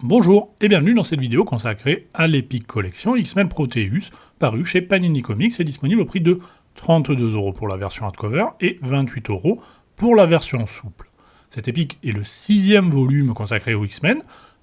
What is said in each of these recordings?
Bonjour et bienvenue dans cette vidéo consacrée à l'Epic Collection X-Men Proteus, paru chez Panini Comics et disponible au prix de 32€ pour la version hardcover et 28€ pour la version souple. Cet Epic est le 6e volume consacré aux X-Men,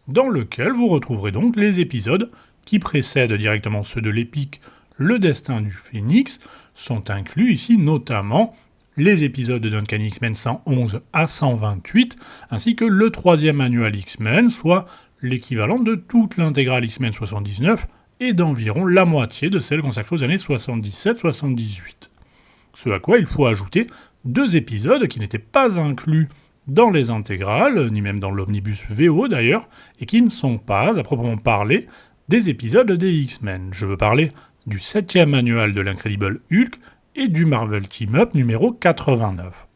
dans lequel vous retrouverez donc les épisodes qui précèdent directement ceux de l'Epic Le Destin du Phénix. Sont inclus ici notamment les épisodes de Uncanny X-Men 111 à 128, ainsi que le 3e annual X-Men, soit l'équivalent de toute l'intégrale X-Men 79 et d'environ la moitié de celle consacrée aux années 77-78. Ce à quoi il faut ajouter 2 épisodes qui n'étaient pas inclus dans les intégrales, ni même dans l'omnibus VO d'ailleurs, et qui ne sont pas, à proprement parler, des épisodes des X-Men. Je veux parler du 7e annual de l'Incredible Hulk et du Marvel Team Up numéro 89.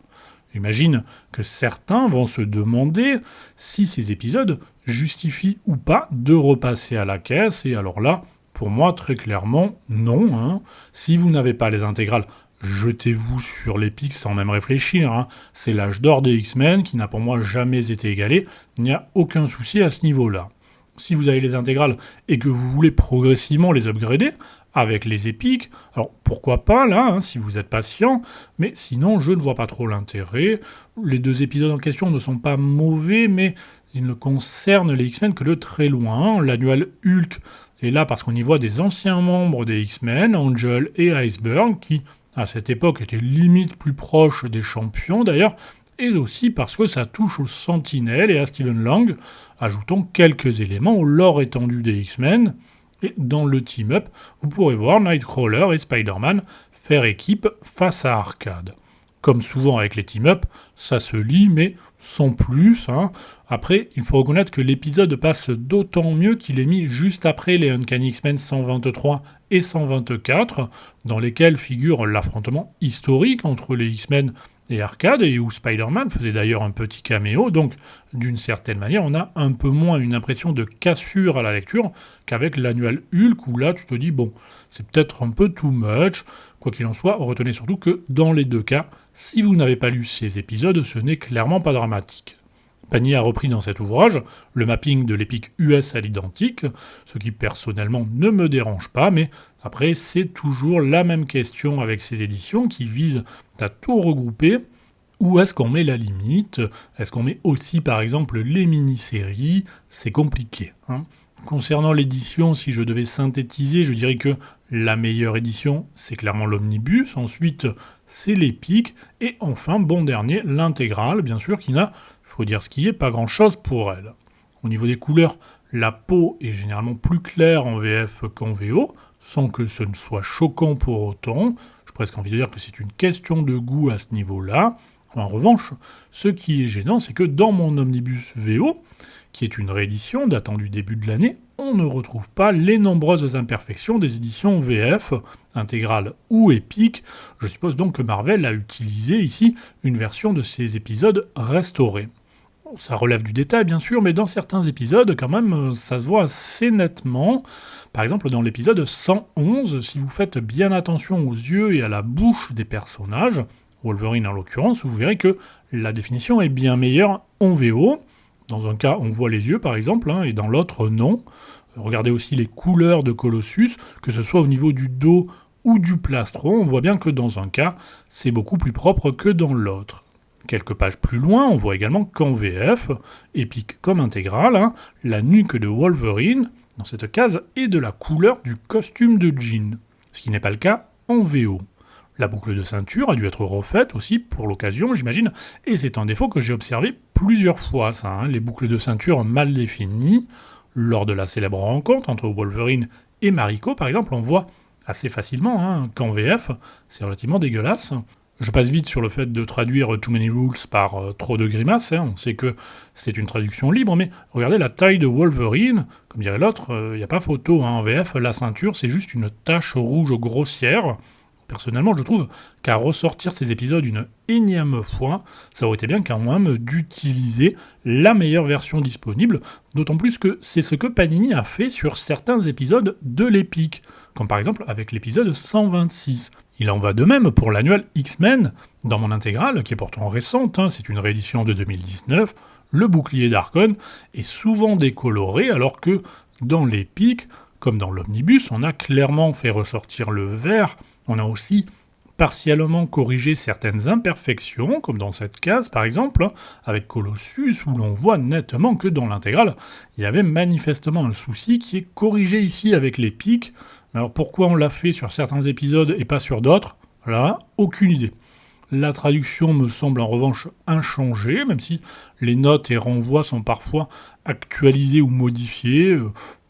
J'imagine que certains vont se demander si ces épisodes justifient ou pas de repasser à la caisse, et alors là, pour moi, très clairement, non. Si vous n'avez pas les intégrales, jetez-vous sur l'Epic sans même réfléchir. C'est l'âge d'or des X-Men qui n'a pour moi jamais été égalé, il n'y a aucun souci à ce niveau-là. Si vous avez les intégrales et que vous voulez progressivement les upgrader avec les épiques, alors pourquoi pas là, si vous êtes patient, mais sinon je ne vois pas trop l'intérêt. Les 2 épisodes en question ne sont pas mauvais, mais ils ne concernent les X-Men que de très loin. L'annual Hulk est là parce qu'on y voit des anciens membres des X-Men, Angel et Iceberg, qui à cette époque étaient limite plus proches des champions d'ailleurs, et aussi parce que ça touche aux Sentinelles et à Stephen Lang, ajoutons quelques éléments au lore étendu des X-Men. Et dans le team-up, vous pourrez voir Nightcrawler et Spider-Man faire équipe face à Arcade. Comme souvent avec les team-up, ça se lit, mais sans plus. Après, il faut reconnaître que l'épisode passe d'autant mieux qu'il est mis juste après les Uncanny X-Men 123 et 124, dans lesquels figure l'affrontement historique entre les X-Men et Arcade, et où Spider-Man faisait d'ailleurs un petit caméo, donc d'une certaine manière, on a un peu moins une impression de cassure à la lecture qu'avec l'annual Hulk, où là tu te dis, bon, c'est peut-être un peu too much. Quoi qu'il en soit, retenez surtout que dans les 2 cas, si vous n'avez pas lu ces épisodes, ce n'est clairement pas dramatique. Panini a repris dans cet ouvrage le mapping de l'Epic US à l'identique, ce qui personnellement ne me dérange pas, mais après c'est toujours la même question avec ces éditions qui visent à tout regrouper. Où est-ce qu'on met la limite ? Est-ce qu'on met aussi par exemple les mini-séries ? C'est compliqué. Concernant l'édition, si je devais synthétiser, je dirais que la meilleure édition, c'est clairement l'omnibus, ensuite c'est l'Epic, et enfin, bon dernier, l'intégrale, bien sûr, qui n'a, il faut dire ce qui est, pas grand-chose pour elle. Au niveau des couleurs, la peau est généralement plus claire en VF qu'en VO, sans que ce ne soit choquant pour autant. J'ai presque envie de dire que c'est une question de goût à ce niveau-là. En revanche, ce qui est gênant, c'est que dans mon omnibus VO, qui est une réédition datant du début de l'année, on ne retrouve pas les nombreuses imperfections des éditions VF, intégrales ou épiques. Je suppose donc que Marvel a utilisé ici une version de ces épisodes restaurés. Ça relève du détail bien sûr, mais dans certains épisodes quand même ça se voit assez nettement. Par exemple dans l'épisode 111, si vous faites bien attention aux yeux et à la bouche des personnages, Wolverine en l'occurrence, vous verrez que la définition est bien meilleure en VO. Dans un cas, on voit les yeux par exemple, et dans l'autre, non. Regardez aussi les couleurs de Colossus, que ce soit au niveau du dos ou du plastron, on voit bien que dans un cas, c'est beaucoup plus propre que dans l'autre. Quelques pages plus loin, on voit également qu'en VF, épique comme intégrale, la nuque de Wolverine, dans cette case, est de la couleur du costume de Jean, ce qui n'est pas le cas en VO. La boucle de ceinture a dû être refaite aussi pour l'occasion, j'imagine, et c'est un défaut que j'ai observé plusieurs fois, ça, les boucles de ceinture mal définies. Lors de la célèbre rencontre entre Wolverine et Mariko, par exemple, on voit assez facilement qu'en VF, c'est relativement dégueulasse. Je passe vite sur le fait de traduire Too Many Rules par trop de grimaces, on sait que c'est une traduction libre, mais regardez la taille de Wolverine, comme dirait l'autre, il n'y a pas photo, en VF, la ceinture c'est juste une tache rouge grossière. Personnellement, je trouve qu'à ressortir ces épisodes une énième fois, ça aurait été bien quand même d'utiliser la meilleure version disponible, d'autant plus que c'est ce que Panini a fait sur certains épisodes de l'Epic, comme par exemple avec l'épisode 126. Il en va de même pour l'annual X-Men, dans mon intégrale, qui est pourtant récente, c'est une réédition de 2019, le bouclier d'Harkonnen est souvent décoloré, alors que dans l'épique, comme dans l'omnibus, on a clairement fait ressortir le vert, on a aussi partiellement corrigé certaines imperfections, comme dans cette case par exemple, avec Colossus, où l'on voit nettement que dans l'intégrale, il y avait manifestement un souci qui est corrigé ici avec l'épique. Alors pourquoi on l'a fait sur certains épisodes et pas sur d'autres? Là, aucune idée. La traduction me semble en revanche inchangée, même si les notes et renvois sont parfois actualisés ou modifiés.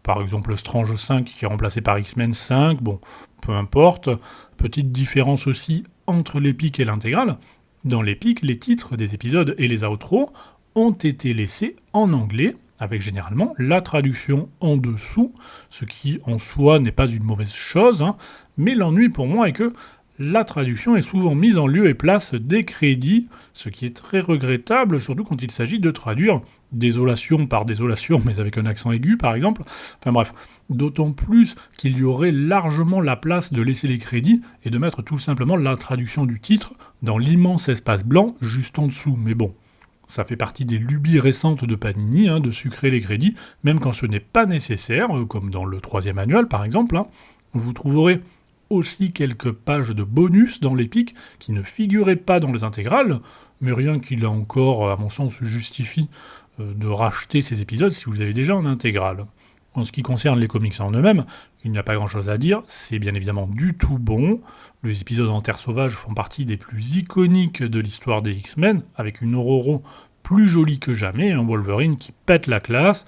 Par exemple, Strange 5 qui est remplacé par X-Men 5, bon, peu importe. Petite différence aussi entre l'épique et l'intégrale. Dans l'épique, les titres des épisodes et les outros ont été laissés en anglais, avec généralement la traduction en dessous, ce qui en soi n'est pas une mauvaise chose, hein, mais l'ennui pour moi est que la traduction est souvent mise en lieu et place des crédits, ce qui est très regrettable, surtout quand il s'agit de traduire désolation par désolation, mais avec un accent aigu par exemple. Enfin bref, d'autant plus qu'il y aurait largement la place de laisser les crédits et de mettre tout simplement la traduction du titre dans l'immense espace blanc juste en dessous. Mais bon, ça fait partie des lubies récentes de Panini, hein, de sucrer les crédits, même quand ce n'est pas nécessaire, comme dans le 3e annual par exemple. Hein. Vous trouverez aussi quelques pages de bonus dans l'épique qui ne figuraient pas dans les intégrales, mais rien qui là encore, à mon sens, justifie de racheter ces épisodes si vous les avez déjà en intégrale. En ce qui concerne les comics en eux-mêmes, il n'y a pas grand-chose à dire, c'est bien évidemment du tout bon. Les épisodes en Terre Sauvage font partie des plus iconiques de l'histoire des X-Men, avec une Ororo plus jolie que jamais, un Wolverine qui pète la classe.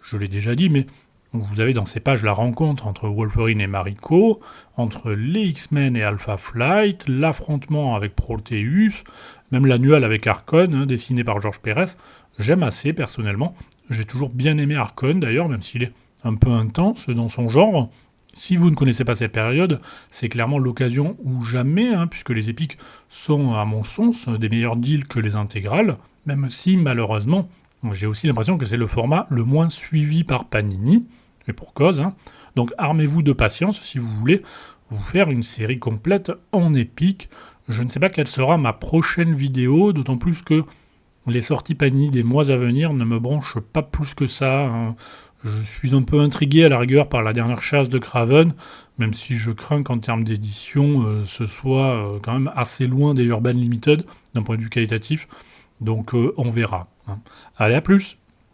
Je l'ai déjà dit, mais vous avez dans ces pages la rencontre entre Wolverine et Mariko, entre les X-Men et Alpha Flight, l'affrontement avec Proteus, même l'annual avec Harkonnen, hein, dessiné par George Pérez. J'aime assez personnellement. J'ai toujours bien aimé Harkonnen d'ailleurs, même s'il est un peu intense dans son genre. Si vous ne connaissez pas cette période, c'est clairement l'occasion ou jamais, hein, puisque les épiques sont, à mon sens, des meilleurs deals que les intégrales, même si malheureusement, j'ai aussi l'impression que c'est le format le moins suivi par Panini, et pour cause. Hein. Donc armez-vous de patience si vous voulez vous faire une série complète en épique. Je ne sais pas quelle sera ma prochaine vidéo, d'autant plus que les sorties Panini des mois à venir ne me branchent pas plus que ça. Hein. Je suis un peu intrigué à la rigueur par la dernière chasse de Kraven, même si je crains qu'en termes d'édition, ce soit quand même assez loin des Urban Limited, d'un point de vue qualitatif. Donc on verra. Hein. Allez, à plus!